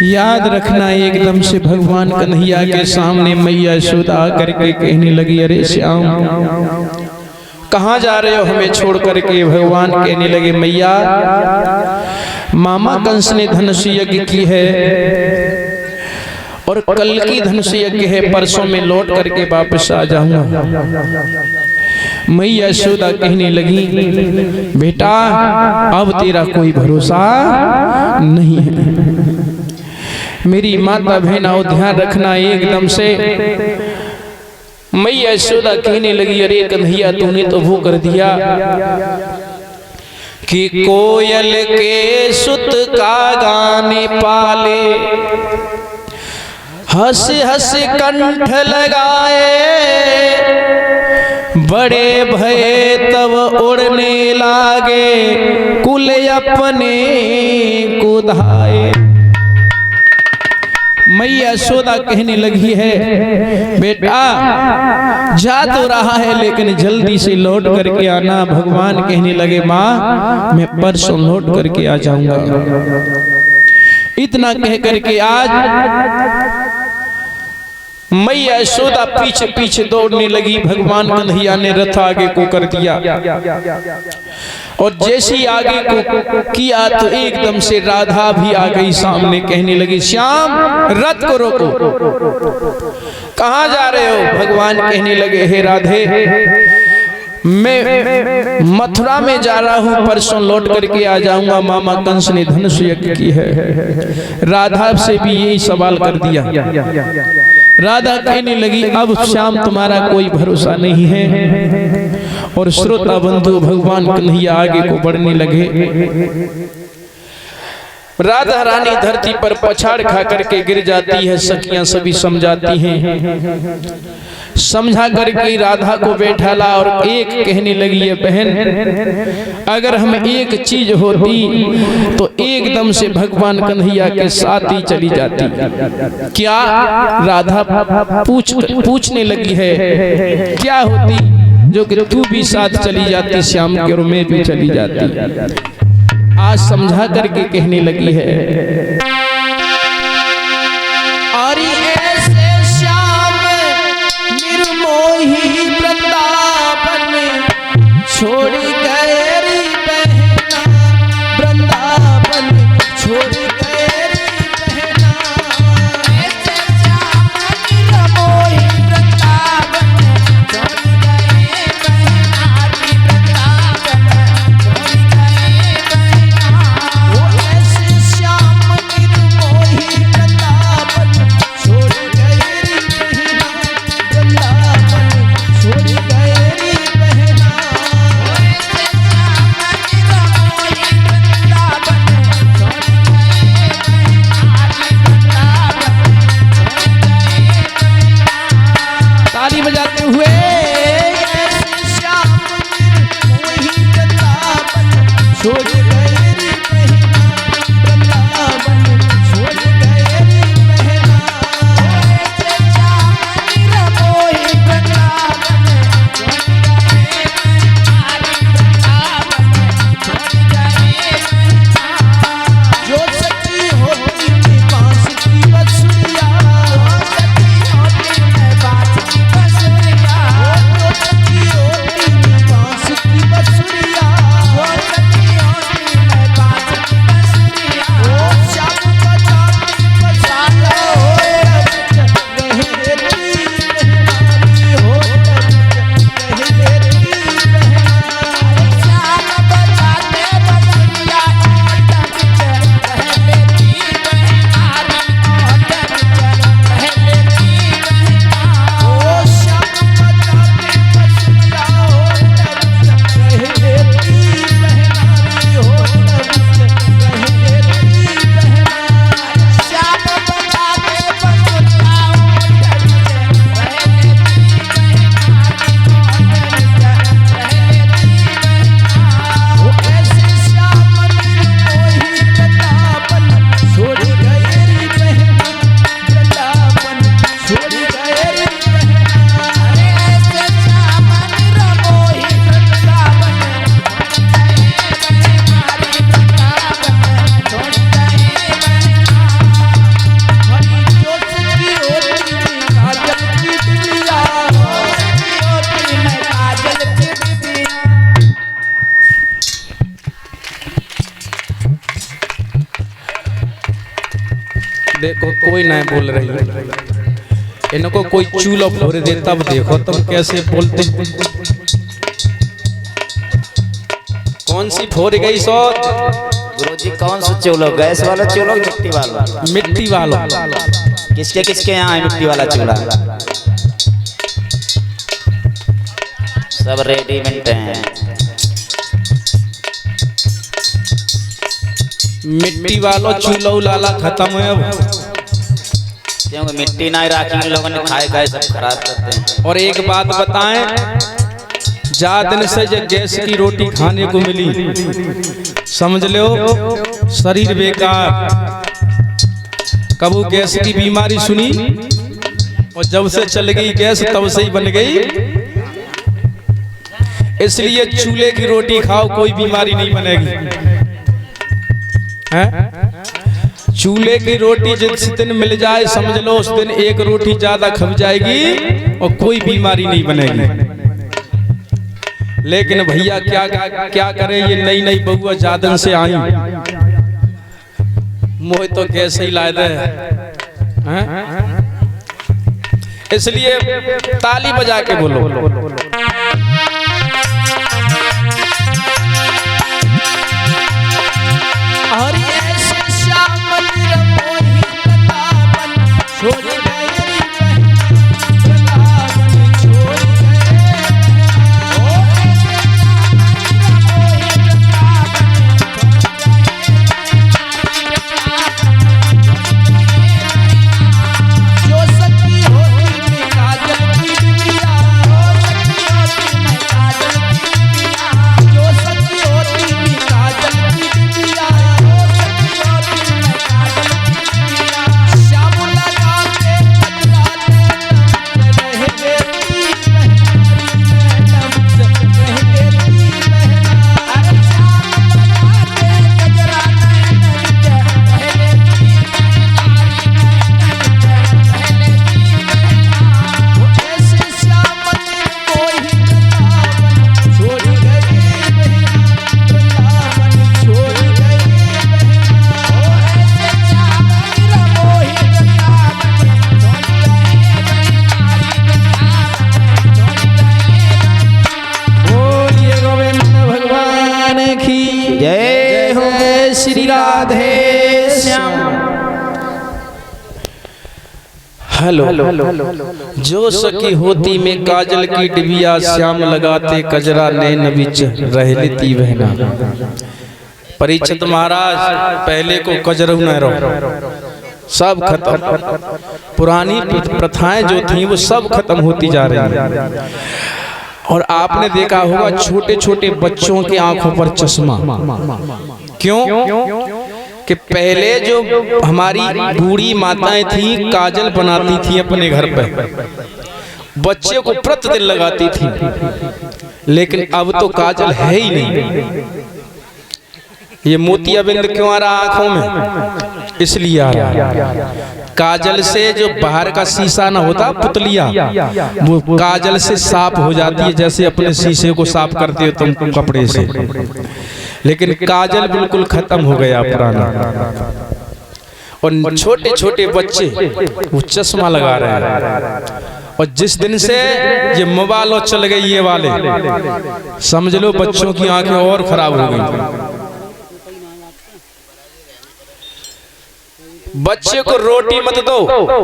याद रखना, एकदम से भगवान कन्हैया के सामने मैया यशोदा करके कहने लगी, अरे श्याम कहाँ जा रहे हो हमें छोड़ करके। भगवान कहने लगे, मैया मामा कंस ने धनुष यज्ञ की है और कल की धनुष यज्ञ है, परसों में लौट करके वापस आ जाऊंगा। मैया यशोदा कहने लगी, बेटा अब तेरा कोई भरोसा नहीं है। मेरी माता बहन आओ ध्यान रखना। एकदम से मैया यशोदा कहने लगी, अरे कन्हैया तूने तो वो कर दिया कि कोयल के सुत का गाने पाले, हंस हंस कंठ लगाए, बड़े भय तब उड़ने लागे, कुल अपने को धाए। मैया यशोदा कहने लगी है, बेटा जा तो रहा है लेकिन जल्दी से लौट करके आना। भगवान कहने लगे, माँ मैं परसों लौट करके आ जाऊंगा। इतना कह करके आज मैया यशोदा पीछे पीछे दौड़ने लगी। भगवान कन्हैया ने रथ आगे को कर दिया और जैसे ही आगे को किया तो एकदम से राधा भी आ गई सामने। कहने लगी, श्याम रथ को रोको, कहाँ जा रहे हो। भगवान कहने लगे, हे राधे मैं मथुरा में जा रहा हूँ, परसों लौट करके आ जाऊंगा। मामा कंस ने धनुष यज्ञ की है। राधा से भी यही सवाल कर दिया। राधा कहने लगी, अब श्याम तुम्हारा कोई भरोसा नहीं है। और श्रोता बंधु भगवान कन्हैया आगे को बढ़ने लगे। राधा रानी धरती पर पछाड़ खा करके गिर जाती है। सखियां सभी समझाती हैं। समझा करके राधा को बैठा ला और एक कहने लगी, है बहन अगर हम एक चीज होती तो एकदम से भगवान कन्हैया के साथ ही चली जाती। क्या राधा पूछने लगी है, क्या होती जो कि तू भी साथ चली जाती श्याम के और मैं भी चली जाती। आज समझा करके कहने लगी है, अरे ऐसे श्याम निर्मोही वृंदावन छोड़ गए रे बहना, वृंदावन छोड़ गए रे बहना। ऐसे श्याम निर्मोही वृंदावन छोड़ गए बहना, वृंदावन छोड़ गए बहना। वो ऐसे श्याम देखो कोई नहीं बोल रही है, इनको कोई चूल्हा भोर दे तब देखो तुम कैसे बोलते। कौन सी फोड़ गई सौत? गुरुजी कौन सा चूल्हा, गैस वाला चूल्हा मिट्टी वाला? मिट्टी वाला। किसके किसके यहाँ है मिट्टी वाला चूल्हा? सब रेडीमेड हैं। मिट्टी वाला चूल्हा लाला खत्म है अब, क्योंकि मिट्टी नहीं राखी लोगों ने खाए खाए सब खराब करते हैं। और एक बात बताएं, जा दिन से जब गैस की रोटी खाने को मिली समझ लो शरीर बेकार। कबू गैस की बीमारी सुनी और जब से चल गई गैस तब से ही बन गई। इसलिए चूल्हे की रोटी खाओ, कोई बीमारी नहीं बनेगी। चूल्हे की रोटी जिस दिन मिल जाए समझ लो उस दिन एक रोटी ज्यादा खप जाएगी और कोई बीमारी नहीं बनेगी। लेकिन भैया क्या क्या करें, ये नई नई बहुआ जादन से आई, मोह तो कैसे ही लाए दे, इसलिए ताली बजा के बोलो। और ऐसे श्याम मंदिर मोही वृंदावन छोड़ गए, वृंदावन छोड़ श्री राधे श्याम। हेलो, जो सखी होती में काजल की डिबिया, श्याम लगाते कजरा नैन बिच रह लेती बहना। परीक्षित महाराज पहले को कजरू न रहो, सब खत्म। पुरानी प्रथाएं जो थी वो सब खत्म होती जा रही है। और आपने देखा होगा छोटे छोटे बच्चों की आंखों पर चश्मा, क्यों? कि पहले जो हमारी बूढ़ी माताएं थी काजल बनाती थी अपने घर पर, बच्चे को प्रतिदिन लगाती थी। लेकिन अब तो काजल है ही नहीं। ये मोतियाबिंद क्यों आ रहा आंखों में? इसलिए आ रहा काजल से जो बाहर का शीशा ना होता पुतलिया, वो काजल से साफ हो जाती है, जैसे अपने शीशे को साफ करते हो तुम कपड़े से। लेकिन काजल बिल्कुल खत्म हो गया पुराना। और छोटे छोटे बच्चे वो चश्मा लगा रहे हैं। और जिस दिन से ये मोबाइल चल गई ये वाले, समझ लो बच्चों की आंखें और खराब हो गई। बच्चे को रोटी मत दो,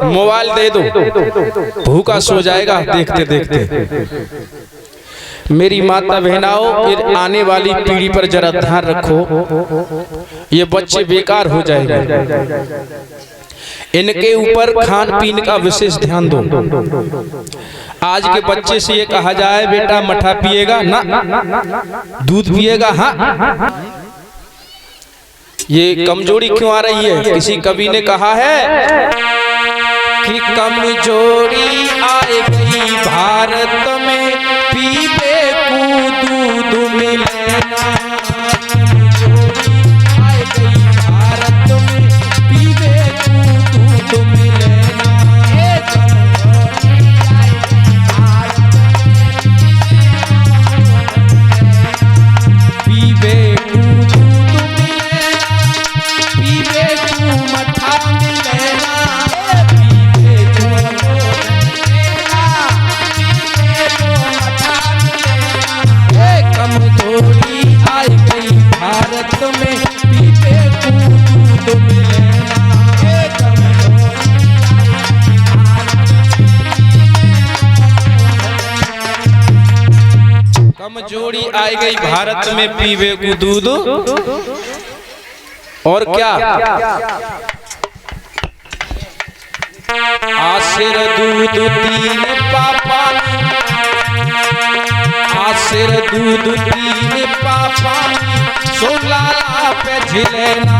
मोबाइल दे दो, भूखा सो जाएगा देखते देखते। मेरी माता बहनाओं, आने वाली पीढ़ी पर जरा ध्यान रखो, ये बच्चे बेकार हो जाएंगे। इनके ऊपर खान पीन का विशेष ध्यान दो। आज के बच्चे से ये कहा जाए बेटा मठा पिएगा ना, दूध पिएगा, हाँ, ये कमजोरी क्यों आ रही है? किसी कवि ने कहा है कि कमजोरी आएगी भारत में, पीबे को दूध मिलेना। कमजोरी आएगी भारत में, पीबे को दूध मिलेना। पीबे को दूध मिलेना, पीबे को मठा मिलेना। जोड़ी आई गई भारत में पीवे को दूध और क्या आसिर दूध तीन पापा आसिर दूध तीन पापा सोलाला पे झिलेना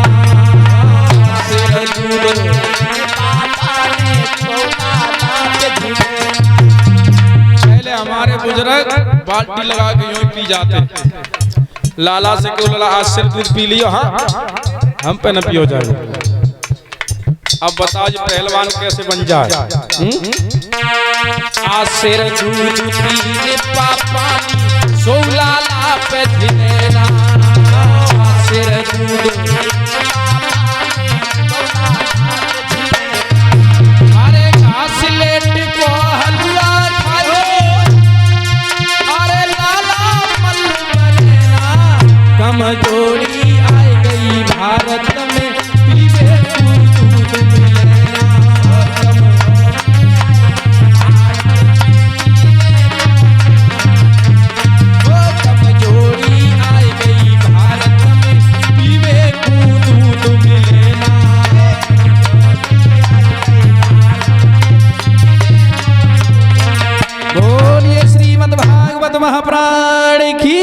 आसिर दूध पापा ने सोलाला पे झिलेना। पहले हमारे बुजुर्ग बाल्टी लगा के यूं पी जाते, लाला से क्यों लाला आसिर दूध पी लियो, हाँ हम पे न पियो जाए। अब बताओ जी पहलवान कैसे बन जाए। आसिर दूध पीने पापा सोलाला पे झिलेना आसिर दूध अरे घास लेट को हलवा खाए अरे लाला मल्लू बनेना कमजोरी आई गई भारत में पीवे दूध मिलेना कमजोरी आई गई भारत में पीवे दूध मिलेना। बोलिए श्रीमद् भागवत महापुराण की।